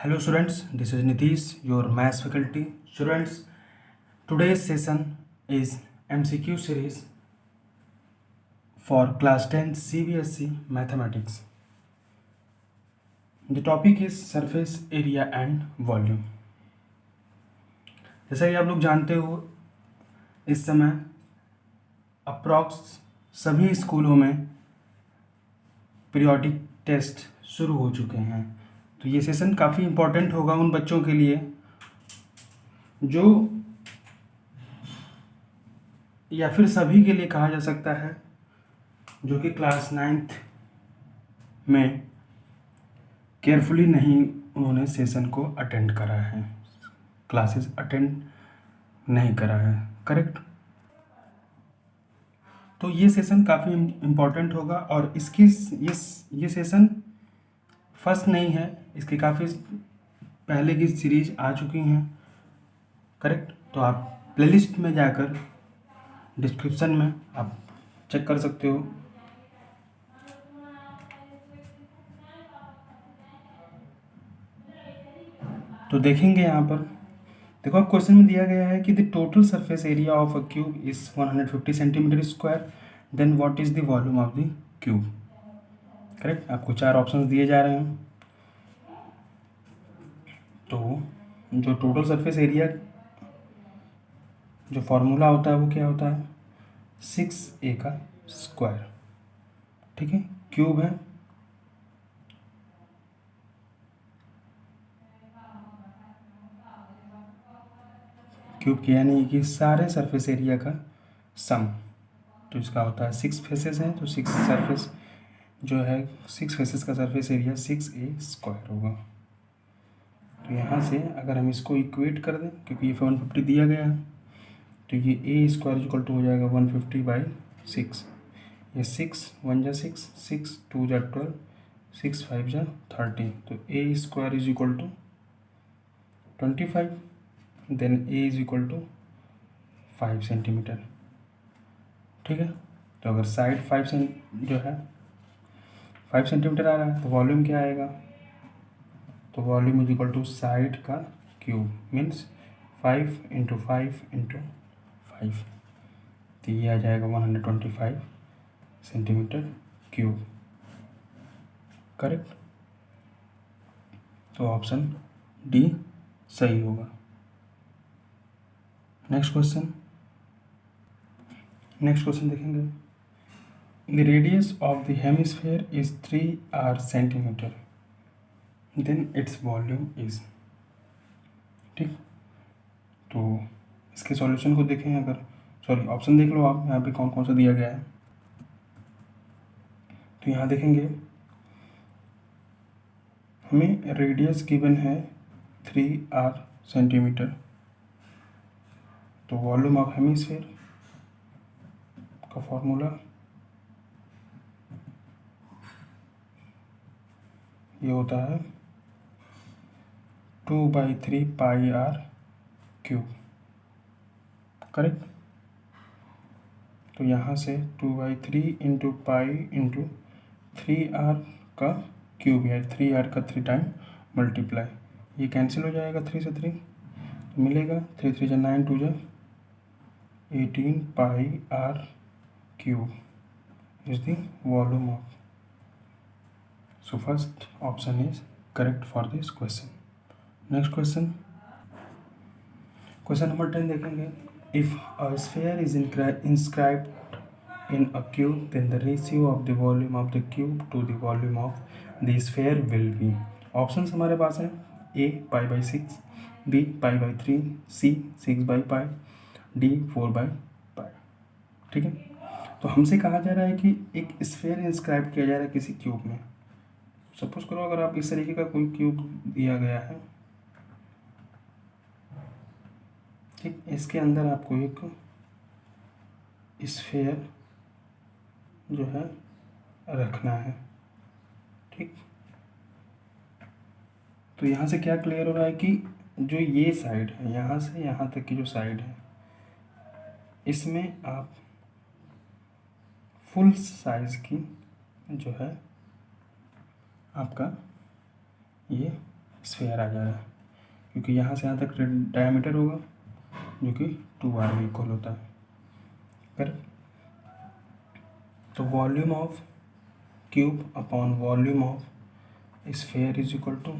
Hello students, this is Nitish, your maths faculty. Students, today's session is MCQ series for class 10 CBSE mathematics. The topic is surface area and volume. जैसा कि आप लोग जानते हो, इस समय approx सभी स्कूलों में पीरियोडिक टेस्ट शुरू हो चुके हैं। तो ये सेशन काफ़ी इम्पोर्टेंट होगा उन बच्चों के लिए जो, या फिर सभी के लिए कहा जा सकता है, जो कि क्लास 9th में केयरफुली नहीं उन्होंने सेशन को अटेंड करा है, क्लासेस अटेंड नहीं करा है। करेक्ट। तो ये सेशन काफ़ी इम्पोर्टेंट होगा और इसकी ये सेशन फर्स्ट नहीं है, इसकी काफ़ी पहले की सीरीज आ चुकी हैं। करेक्ट। तो आप प्लेलिस्ट में जाकर डिस्क्रिप्शन में आप चेक कर सकते हो। तो देखेंगे यहाँ पर, देखो आप क्वेश्चन में दिया गया है कि the total surface area of a cube is 150 centimetre square, then what is the volume of the cube. Correct. आपको 4 ऑप्शंस दिए जा रहे हैं। तो जो टोटल सरफेस एरिया जो फॉर्मूला होता है वो क्या होता है, 6a का स्क्वायर। ठीक है। क्यूब है, क्यूब किया नहीं कि सारे सरफेस एरिया का सम। तो इसका होता है 6 फेसेस है, तो 6 सरफेस जो है 6 फेसेस का सरफेस एरिया 6a स्क्वायर होगा। तो यहाँ से अगर हम इसको इक्वेट कर दें, क्योंकि ये 150 दिया गया है, तो ये a स्क्वायर इक्वल टू हो जाएगा 150/6। ये 6 1 जा 6, 6 2 जा 12, 6 5 जा 30। तो a square is equal to 25, then a is equal to 5 centimetre. ठीक है। तो अगर साइड 5 जो है 5 सेंटीमीटर आ रहा है, तो वॉल्यूम क्या आएगा, तो volume is equal to side का क्यूब, मीन्स 5 × 5 × 5। तो ये आ जाएगा 125 सेंटीमीटर क्यूब। करेक्ट। तो ऑप्शन डी सही होगा। नेक्स्ट क्वेश्चन देखेंगे। The radius of the hemisphere is 3r centimetre, then its volume is. ठीक। तो इसके सॉल्यूशन को देखें, अगर ऑप्शन देख लो आप, यहाँ पे कौन कौन सा दिया गया है। तो यहाँ देखेंगे, हमें रेडियस गिवन है 3r सेंटीमीटर, तो वॉल्यूम ऑफ हेमिस्फेयर का फॉर्मूला ये होता है 2/3 πr³। करेक्ट। तो यहाँ से 2/3 × पाई × 3r का क्यूब है, 3r का 3 टाइम मल्टीप्लाई, ये कैंसिल हो जाएगा 3 से 3, तो मिलेगा 3 3 जा 9, 2 जा 18 πr³ is the volume of. So first option is correct for this question. Next question number 10 देखेंगे। If a sphere is inscribed in a cube, then the ratio of the volume of the cube to the volume of the sphere will be. Options हमारे पास हैं, A π/6, B π/3, C 6/π, D 4/π। ठीक है। तो हमसे कहा जा रहा है कि एक स्फीयर इंस्क्राइब किया जा रहा है किसी क्यूब में। सपोज करो अगर आप इस तरीके का कोई क्यूब दिया गया है, ठीक, इसके अंदर आपको एक स्फीयर जो है रखना है। ठीक। तो यहाँ से क्या क्लियर हो रहा है कि जो ये साइड है, यहाँ से यहाँ तक की जो साइड है, इसमें आप फुल साइज की जो है आपका ये स्फेयर आ जा रहा है, क्योंकि यहाँ से यहाँ तक डायमीटर होगा जो कि 2r में इक्वल होता है। करेक्ट। तो volume of cube upon volume of sphere is equal to,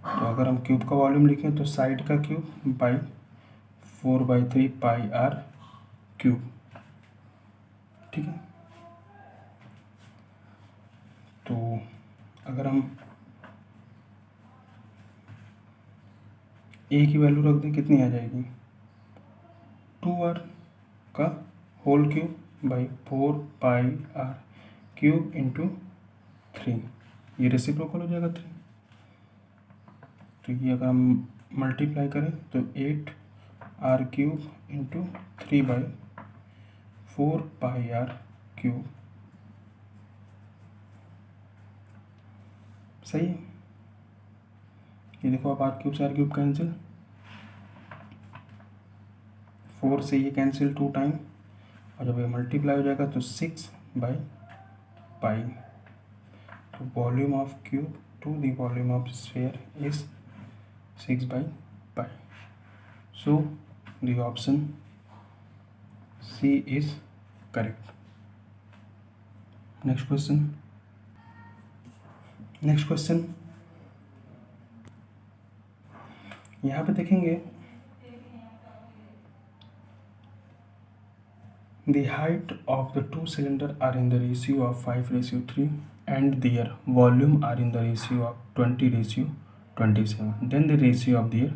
तो अगर हम क्यूब का वॉल्यूम लिखें तो साइड का cube by 4/3 pi r cube. ठीक है। तो अगर हम ए की वैल्यू रख दें कितनी आ जाएगी, 2r का whole cube by 4 pi r cube into 3, ये रेसिप्रोकल हो जाएगा 3। तो ये अगर हम मल्टीप्लाई करें तो 8r cube into 3/4 pi r cube. सही है। ये देखो अब आर क्यूब से आर क्यूब कैंसिल, 4 से ये कैंसिल 2 टाइम, और जब ये मल्टीप्लाई हो जाएगा तो 6/पाई। तो volume of cube to the volume of sphere is 6/पाई। So the option C is correct. Next question. यहाँ पे देखेंगे the height of the two cylinders are in the ratio of 5:3 and their volume are in the ratio of 20:27, then the ratio of their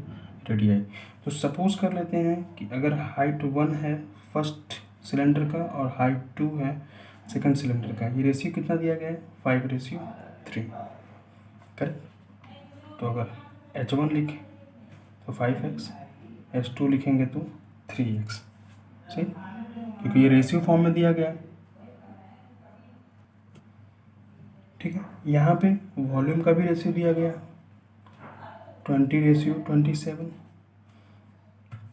radii। तो suppose कर लेते हैं कि अगर height 1 है फर्स्ट सिलेंडर का और हाइट 2 है सेकंड सिलेंडर का, ये रेशियो कितना दिया गया है, 5:3। करेक्ट। तो अगर h1 लिखें तो 5x, h2 लिखेंगे तो 3x। सही, क्योंकि ये रेशियो फॉर्म में दिया गया है। ठीक है। यहाँ पे वॉल्यूम का भी रेशियो दिया गया 20:27।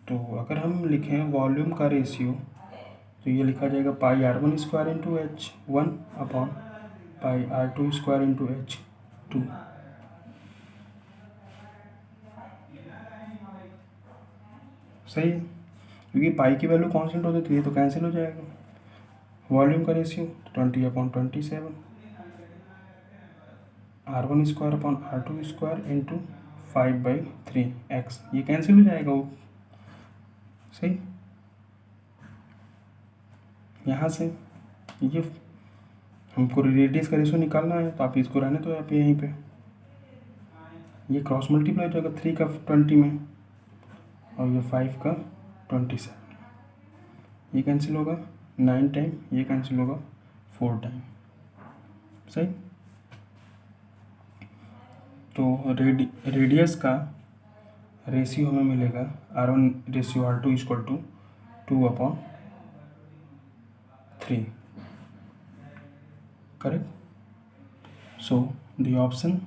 तो अगर हम लिखें वॉल्यूम का रेशियो तो ये लिखा जाएगा πr1² into h1 upon πr2² into h2। सही है, क्योंकि पाई की वैल्यू कांस्टेंट होती थी, ये तो कैंसिल हो जाएगा। वॉल्यूम का ratio 20/27, r1² upon r2² into 5/3x, ये कैंसिल हो जाएगा वो। सही। यहाँ से ये हमको रेडियस का रेशियो निकालना है, तो आप इसको रहने दो आप यहीं पे, ये क्रॉस मल्टीप्लाई हो जाएगा 3 का 20 में और ये 5 का 27, ये कैंसिल होगा 9 टाइम, ये कैंसिल होगा 4 टाइम। सही। तो रेडियस का रेशियो हमें मिलेगा r1:r2 equal to 2/3। Correct. So the option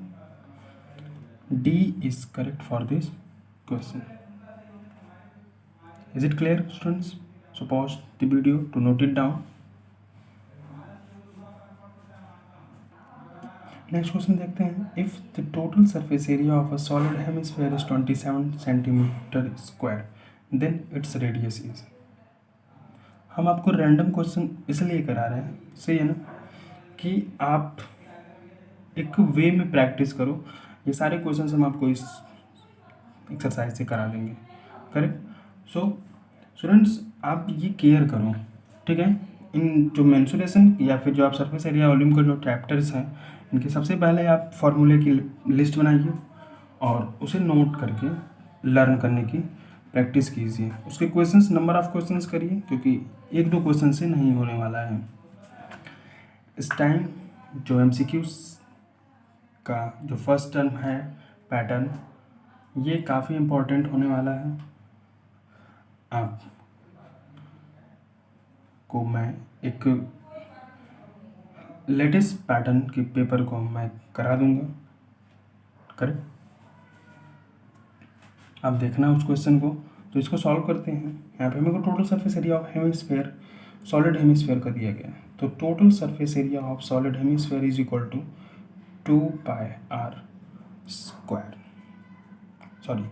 D is correct for this question. Is it clear, students? So pause the video to note it down. Next question देखते हैं। If the total surface area of a solid hemisphere is 27 centimeter square, then its radius is। हम आपको random question इसलिए करा रहे हैं, सही है ना, कि आप एक वे में प्रैक्टिस करो। ये सारे क्वेश्चन हम आपको इस एक्सरसाइज से करा देंगे। करेक्ट। सो स्टूडेंट्स आप ये केयर करो, ठीक है। इन जो मेंसुरेशन या फिर जो आप सरफेस एरिया वॉल्यूम का जो चैप्टर्स हैं, इनके सबसे पहले आप फॉर्मूले की लिस्ट बनाइए और उसे नोट करके लर्न करने की प्रैक्टिस कीजिए। उसके क्वेश्चंस, नंबर ऑफ क्वेश्चंस करिए, क्योंकि 1-2 क्वेश्चन से नहीं होने वाला है। इस टाइम जो MCQs का जो फर्स्ट टर्म है पैटर्न, ये काफ़ी इम्पोर्टेंट होने वाला है। आप को मैं एक लेटेस्ट पैटर्न के पेपर को मैं करा दूंगा। करेक्ट। आप देखना उस क्वेश्चन को। तो इसको सॉल्व करते हैं। यहाँ पे मेरे को total surface area of hemisphere, solid hemisphere का दिया गया है। तो total surface area of solid hemisphere is equal to 2πr square, sorry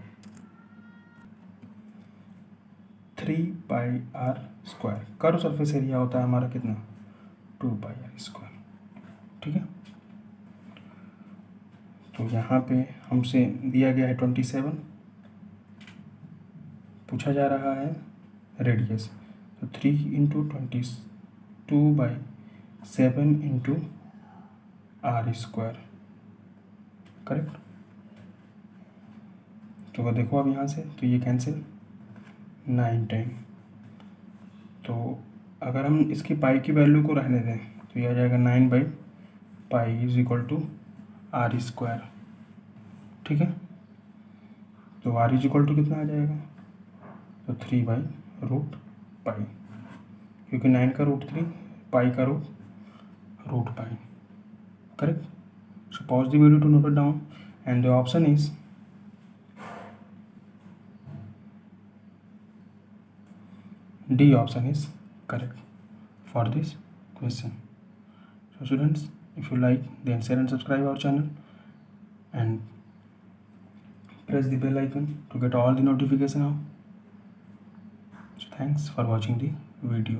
3πr square. Curve surface area होता है हमारा कितना, 2πr स्क्वायर। ठीक है, तो यहाँ पे हमसे दिया गया है 27, पूछा जा रहा है रेडियस, तो 3×22/7 करेक्ट। तो देखो अब यहाँ से तो ये कैंसिल 9 10, तो अगर हम इसकी पाई की वैल्यू को रहने दें तो ये आ जाएगा 9/पाई is equal to r square. ठीक है, तो r इज इक्वल टू कितना आ जाएगा, तो 3/√पाई, क्योंकि 9 का √3, पाई का √पाई। Correct. So pause the video to note it down and the option is D option is correct for this question. So students, if you like, then share and subscribe our channel and press the bell icon to get all the notification now. So thanks for watching the video.